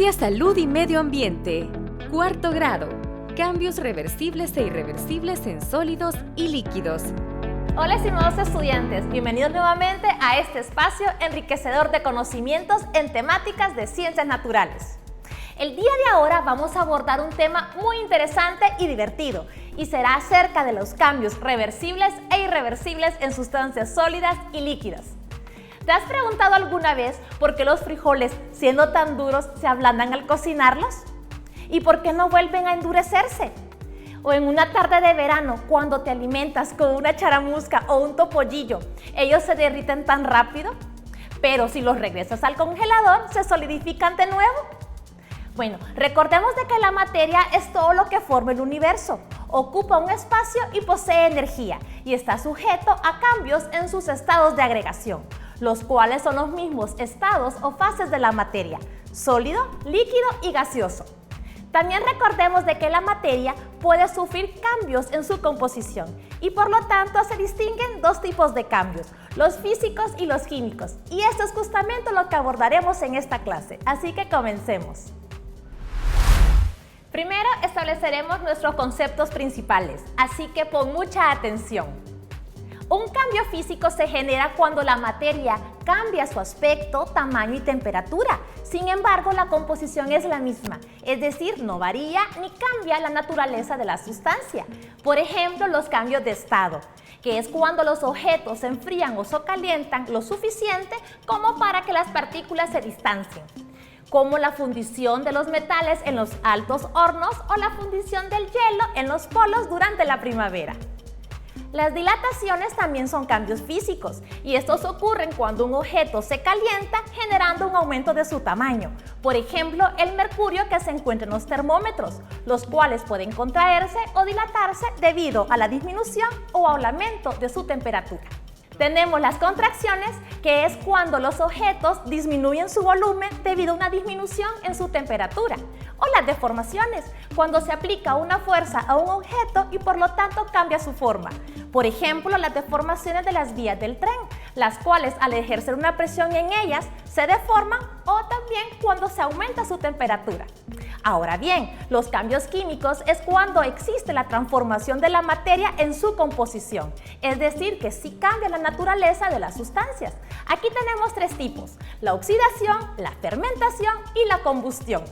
Biología, Salud y Medio Ambiente. Cuarto grado. Cambios reversibles e irreversibles en sólidos y líquidos. Hola estimados estudiantes, bienvenidos nuevamente a este espacio enriquecedor de conocimientos en temáticas de ciencias naturales. El día de ahora vamos a abordar un tema muy interesante y divertido y será acerca de los cambios reversibles e irreversibles en sustancias sólidas y líquidas. ¿Te has preguntado alguna vez por qué los frijoles, siendo tan duros, se ablandan al cocinarlos? ¿Y por qué no vuelven a endurecerse? O en una tarde de verano, cuando te alimentas con una charamusca o un topollillo, ¿ellos se derriten tan rápido? Pero si los regresas al congelador, ¿se solidifican de nuevo? Bueno, recordemos de que la materia es todo lo que forma el universo, ocupa un espacio y posee energía, y está sujeto a cambios en sus estados de agregación, los cuales son los mismos estados o fases de la materia: sólido, líquido y gaseoso. También recordemos de que la materia puede sufrir cambios en su composición y por lo tanto se distinguen dos tipos de cambios, los físicos y los químicos, y esto es justamente lo que abordaremos en esta clase, así que comencemos. Primero estableceremos nuestros conceptos principales, así que pon mucha atención. Un cambio físico se genera cuando la materia cambia su aspecto, tamaño y temperatura. Sin embargo, la composición es la misma, es decir, no varía ni cambia la naturaleza de la sustancia. Por ejemplo, los cambios de estado, que es cuando los objetos se enfrían o se calientan lo suficiente como para que las partículas se distancien, como la fundición de los metales en los altos hornos o la fundición del hielo en los polos durante la primavera. Las dilataciones también son cambios físicos y estos ocurren cuando un objeto se calienta generando un aumento de su tamaño. Por ejemplo, el mercurio que se encuentra en los termómetros, los cuales pueden contraerse o dilatarse debido a la disminución o al aumento de su temperatura. Tenemos las contracciones, que es cuando los objetos disminuyen su volumen debido a una disminución en su temperatura. O las deformaciones, cuando se aplica una fuerza a un objeto y por lo tanto cambia su forma. Por ejemplo, las deformaciones de las vías del tren, las cuales al ejercer una presión en ellas se deforman, o también cuando se aumenta su temperatura. Ahora bien, los cambios químicos es cuando existe la transformación de la materia en su composición, es decir, que sí cambia la naturaleza de las sustancias. Aquí tenemos tres tipos: la oxidación, la fermentación y la combustión.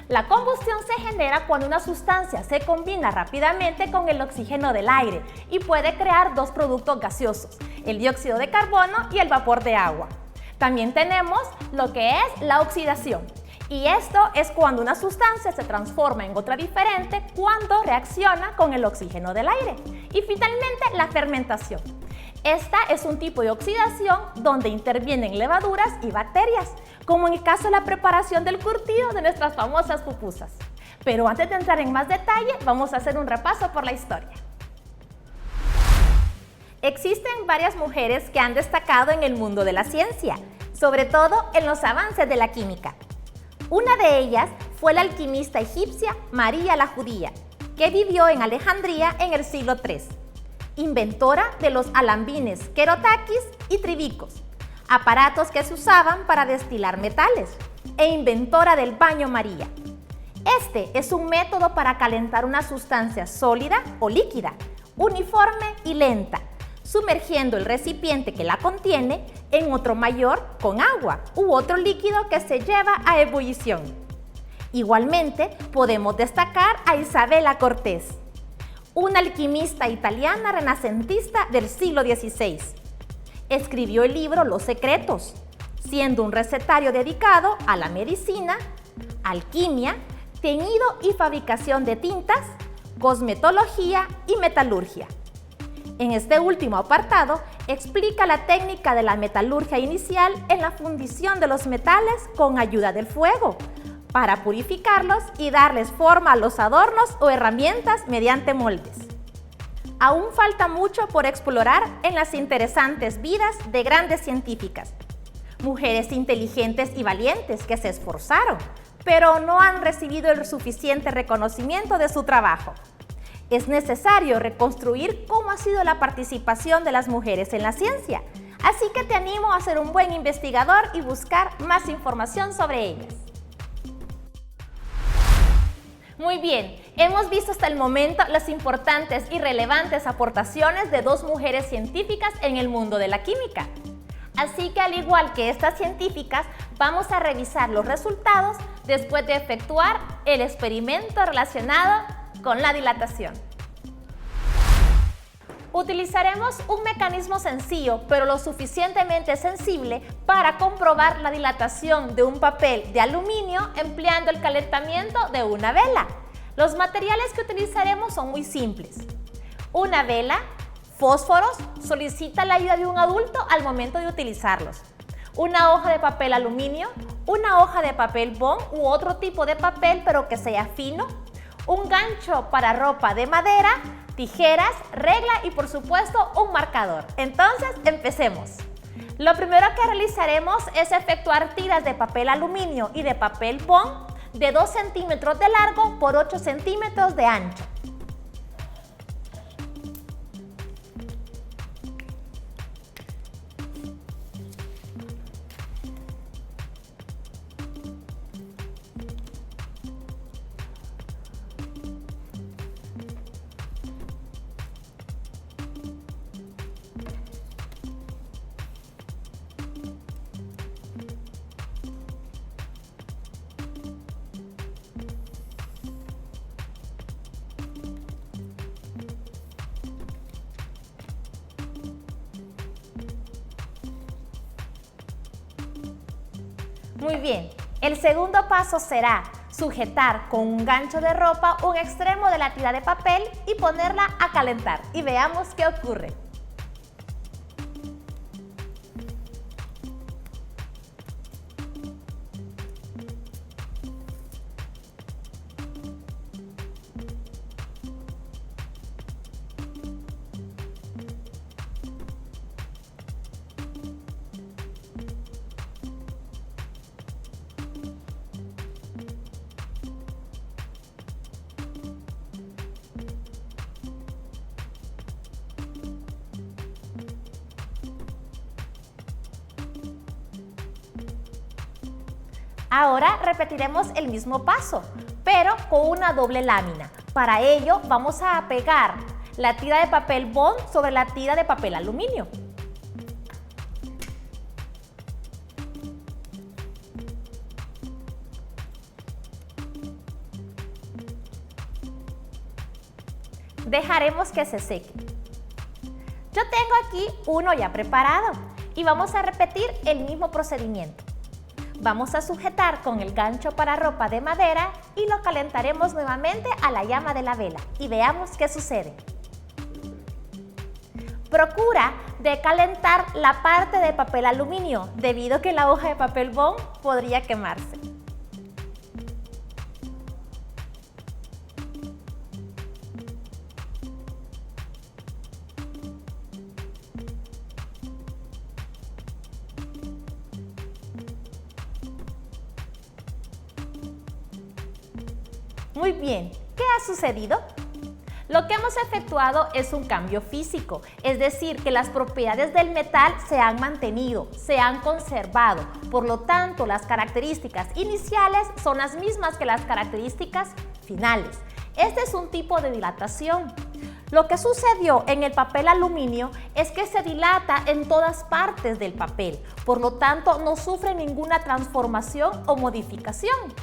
La combustión se genera cuando una sustancia se combina rápidamente con el oxígeno del aire y puede crear dos productos gaseosos, el dióxido de carbono y el vapor de agua. También tenemos lo que es la oxidación, y esto es cuando una sustancia se transforma en otra diferente cuando reacciona con el oxígeno del aire. Y finalmente, la fermentación. Esta es un tipo de oxidación donde intervienen levaduras y bacterias, como en el caso de la preparación del curtido de nuestras famosas pupusas. Pero antes de entrar en más detalle, vamos a hacer un repaso por la historia. Existen varias mujeres que han destacado en el mundo de la ciencia, sobre todo en los avances de la química. Una de ellas fue la alquimista egipcia María la Judía, que vivió en Alejandría en el siglo III. Inventora de los alambines querotaquis y tribicos, aparatos que se usaban para destilar metales, e inventora del baño María. Este es un método para calentar una sustancia sólida o líquida, uniforme y lenta, sumergiendo el recipiente que la contiene en otro mayor con agua u otro líquido que se lleva a ebullición. Igualmente, podemos destacar a Isabella Cortés, una alquimista italiana renacentista del siglo XVI. Escribió el libro Los Secretos, siendo un recetario dedicado a la medicina, alquimia, teñido y fabricación de tintas, cosmetología y metalurgia. En este último apartado explica la técnica de la metalurgia inicial en la fundición de los metales con ayuda del fuego, para purificarlos y darles forma a los adornos o herramientas mediante moldes. Aún falta mucho por explorar en las interesantes vidas de grandes científicas, mujeres inteligentes y valientes que se esforzaron, pero no han recibido el suficiente reconocimiento de su trabajo. Es necesario reconstruir cómo ha sido la participación de las mujeres en la ciencia, así que te animo a ser un buen investigador y buscar más información sobre ellas. Muy bien, hemos visto hasta el momento las importantes y relevantes aportaciones de dos mujeres científicas en el mundo de la química. Así que al igual que estas científicas, vamos a revisar los resultados después de efectuar el experimento relacionado con la dilatación. Utilizaremos un mecanismo sencillo, pero lo suficientemente sensible para comprobar la dilatación de un papel de aluminio empleando el calentamiento de una vela. Los materiales que utilizaremos son muy simples. Una vela, fósforos, solicita la ayuda de un adulto al momento de utilizarlos. Una hoja de papel aluminio, una hoja de papel bond u otro tipo de papel pero que sea fino, un gancho para ropa de madera, tijeras, regla y por supuesto un marcador. Entonces, empecemos. Lo primero que realizaremos es efectuar tiras de papel aluminio y de papel bond de 2 centímetros de largo por 8 centímetros de ancho. Muy bien, el segundo paso será sujetar con un gancho de ropa un extremo de la tira de papel y ponerla a calentar. Y veamos qué ocurre. Ahora repetiremos el mismo paso, pero con una doble lámina. Para ello vamos a pegar la tira de papel bond sobre la tira de papel aluminio. Dejaremos que se seque. Yo tengo aquí uno ya preparado y vamos a repetir el mismo procedimiento. Vamos a sujetar con el gancho para ropa de madera y lo calentaremos nuevamente a la llama de la vela y veamos qué sucede. Procura de calentar la parte de papel aluminio debido a que la hoja de papel bond podría quemarse. Muy bien, ¿qué ha sucedido? Lo que hemos efectuado es un cambio físico, es decir, que las propiedades del metal se han mantenido, se han conservado. Por lo tanto, las características iniciales son las mismas que las características finales. Este es un tipo de dilatación. Lo que sucedió en el papel aluminio es que se dilata en todas partes del papel, por lo tanto no sufre ninguna transformación o modificación.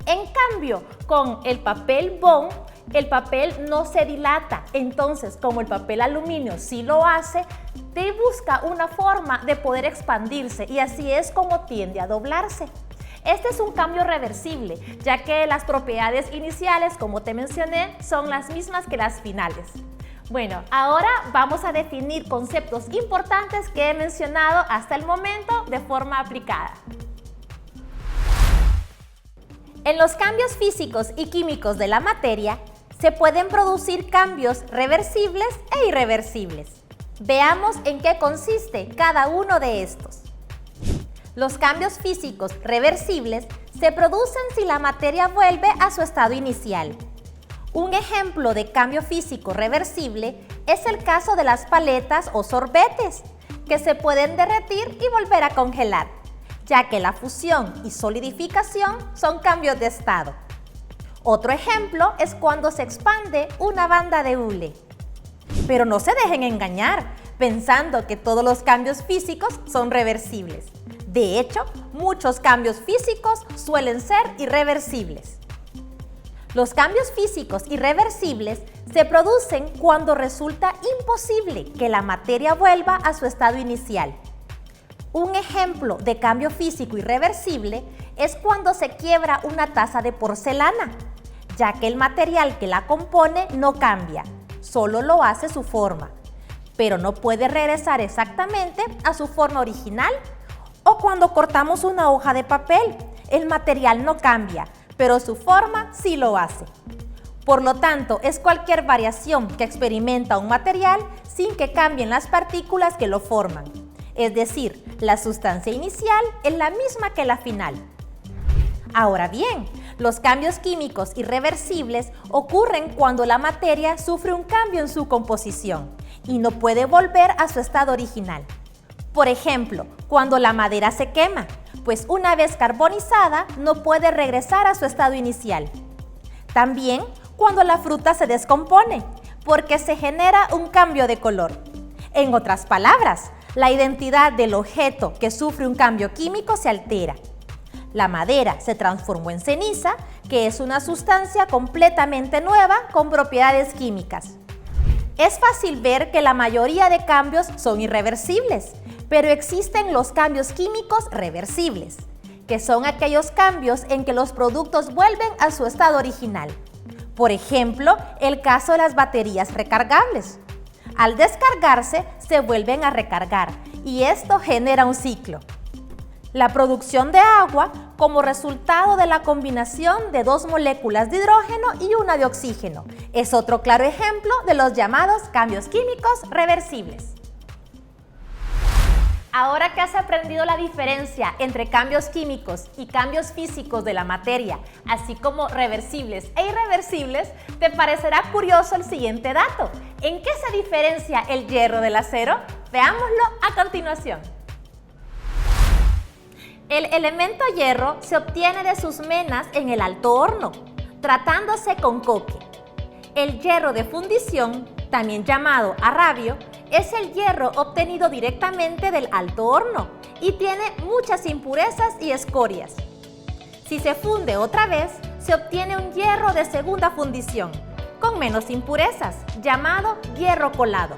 En cambio, con el papel bond, el papel no se dilata. Entonces, como el papel aluminio sí lo hace, te busca una forma de poder expandirse y así es como tiende a doblarse. Este es un cambio reversible, ya que las propiedades iniciales, como te mencioné, son las mismas que las finales. Bueno, ahora vamos a definir conceptos importantes que he mencionado hasta el momento de forma aplicada. En los cambios físicos y químicos de la materia, se pueden producir cambios reversibles e irreversibles. Veamos en qué consiste cada uno de estos. Los cambios físicos reversibles se producen si la materia vuelve a su estado inicial. Un ejemplo de cambio físico reversible es el caso de las paletas o sorbetes, que se pueden derretir y volver a congelar, ya que la fusión y solidificación son cambios de estado. Otro ejemplo es cuando se expande una banda de hule. Pero no se dejen engañar pensando que todos los cambios físicos son reversibles. De hecho, muchos cambios físicos suelen ser irreversibles. Los cambios físicos irreversibles se producen cuando resulta imposible que la materia vuelva a su estado inicial. Un ejemplo de cambio físico irreversible es cuando se quiebra una taza de porcelana, ya que el material que la compone no cambia, solo lo hace su forma, pero no puede regresar exactamente a su forma original. O cuando cortamos una hoja de papel, el material no cambia, pero su forma sí lo hace. Por lo tanto, es cualquier variación que experimenta un material sin que cambien las partículas que lo forman. Es decir, la sustancia inicial es la misma que la final. Ahora bien, los cambios químicos irreversibles ocurren cuando la materia sufre un cambio en su composición y no puede volver a su estado original. Por ejemplo, cuando la madera se quema, pues una vez carbonizada no puede regresar a su estado inicial. También cuando la fruta se descompone, porque se genera un cambio de color. En otras palabras, la identidad del objeto que sufre un cambio químico se altera. La madera se transformó en ceniza, que es una sustancia completamente nueva con propiedades químicas. Es fácil ver que la mayoría de cambios son irreversibles, pero existen los cambios químicos reversibles, que son aquellos cambios en que los productos vuelven a su estado original. Por ejemplo, el caso de las baterías recargables. Al descargarse, se vuelven a recargar y esto genera un ciclo. La producción de agua como resultado de la combinación de dos moléculas de hidrógeno y una de oxígeno es otro claro ejemplo de los llamados cambios químicos reversibles. Ahora que has aprendido la diferencia entre cambios químicos y cambios físicos de la materia, así como reversibles e irreversibles, te parecerá curioso el siguiente dato. ¿En qué se diferencia el hierro del acero? Veámoslo a continuación. El elemento hierro se obtiene de sus menas en el alto horno, tratándose con coque. El hierro de fundición, también llamado arrabio, es el hierro obtenido directamente del alto horno y tiene muchas impurezas y escorias. Si se funde otra vez, se obtiene un hierro de segunda fundición, con menos impurezas, llamado hierro colado.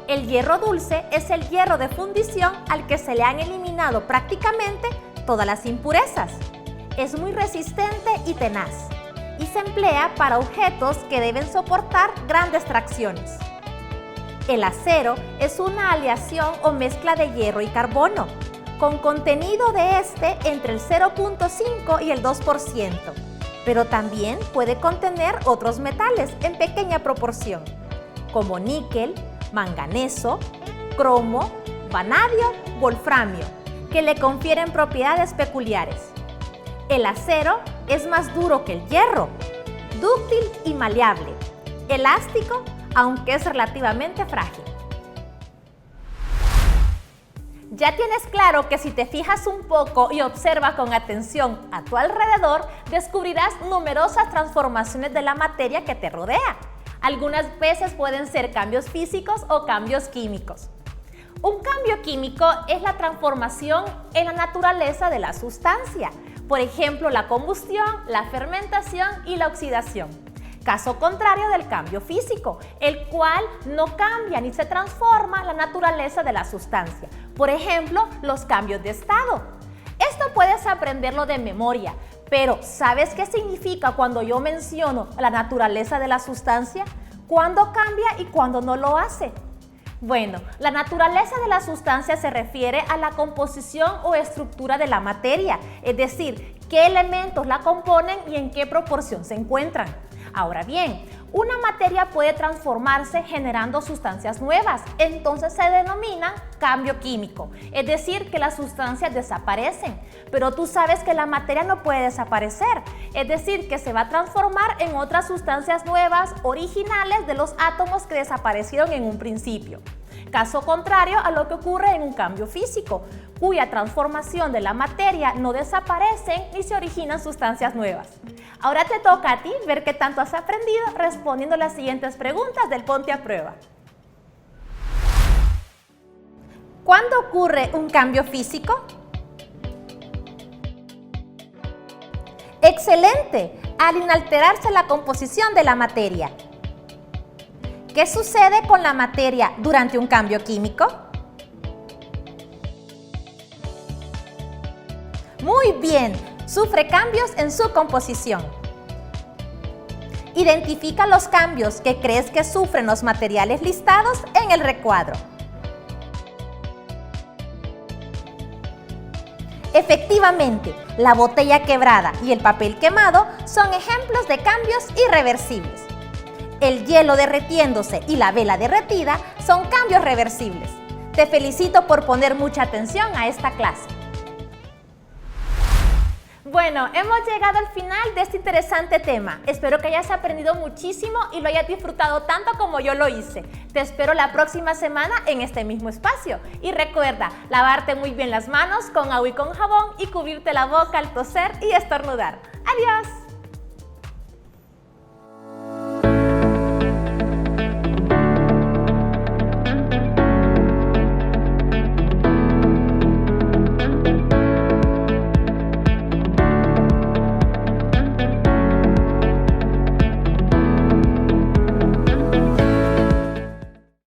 El hierro dulce es el hierro de fundición al que se le han eliminado prácticamente todas las impurezas. Es muy resistente y tenaz, y se emplea para objetos que deben soportar grandes tracciones. El acero es una aleación o mezcla de hierro y carbono, con contenido de este entre el 0.5 y el 2%, pero también puede contener otros metales en pequeña proporción, como níquel, manganeso, cromo, vanadio, wolframio, que le confieren propiedades peculiares. El acero es más duro que el hierro, dúctil y maleable, elástico, aunque es relativamente frágil. Ya tienes claro que si te fijas un poco y observas con atención a tu alrededor, descubrirás numerosas transformaciones de la materia que te rodea. Algunas veces pueden ser cambios físicos o cambios químicos. Un cambio químico es la transformación en la naturaleza de la sustancia, por ejemplo, la combustión, la fermentación y la oxidación. Caso contrario del cambio físico, el cual no cambia ni se transforma la naturaleza de la sustancia. Por ejemplo, los cambios de estado. Esto puedes aprenderlo de memoria, pero ¿sabes qué significa cuando yo menciono la naturaleza de la sustancia? ¿Cuándo cambia y cuándo no lo hace? Bueno, la naturaleza de la sustancia se refiere a la composición o estructura de la materia, es decir, qué elementos la componen y en qué proporción se encuentran. Ahora bien, una materia puede transformarse generando sustancias nuevas, entonces se denomina cambio químico, es decir, que las sustancias desaparecen, pero tú sabes que la materia no puede desaparecer, es decir, que se va a transformar en otras sustancias nuevas, originales de los átomos que desaparecieron en un principio. Caso contrario a lo que ocurre en un cambio físico, cuya transformación de la materia no desaparecen ni se originan sustancias nuevas. Ahora te toca a ti ver qué tanto has aprendido respondiendo las siguientes preguntas del Ponte a Prueba. ¿Cuándo ocurre un cambio físico? Excelente, al inalterarse la composición de la materia. ¿Qué sucede con la materia durante un cambio químico? Muy bien, sufre cambios en su composición. Identifica los cambios que crees que sufren los materiales listados en el recuadro. Efectivamente, la botella quebrada y el papel quemado son ejemplos de cambios irreversibles. El hielo derritiéndose y la vela derretida son cambios reversibles. Te felicito por poner mucha atención a esta clase. Bueno, hemos llegado al final de este interesante tema. Espero que hayas aprendido muchísimo y lo hayas disfrutado tanto como yo lo hice. Te espero la próxima semana en este mismo espacio. Y recuerda, lavarte muy bien las manos con agua y con jabón y cubrirte la boca al toser y estornudar. ¡Adiós!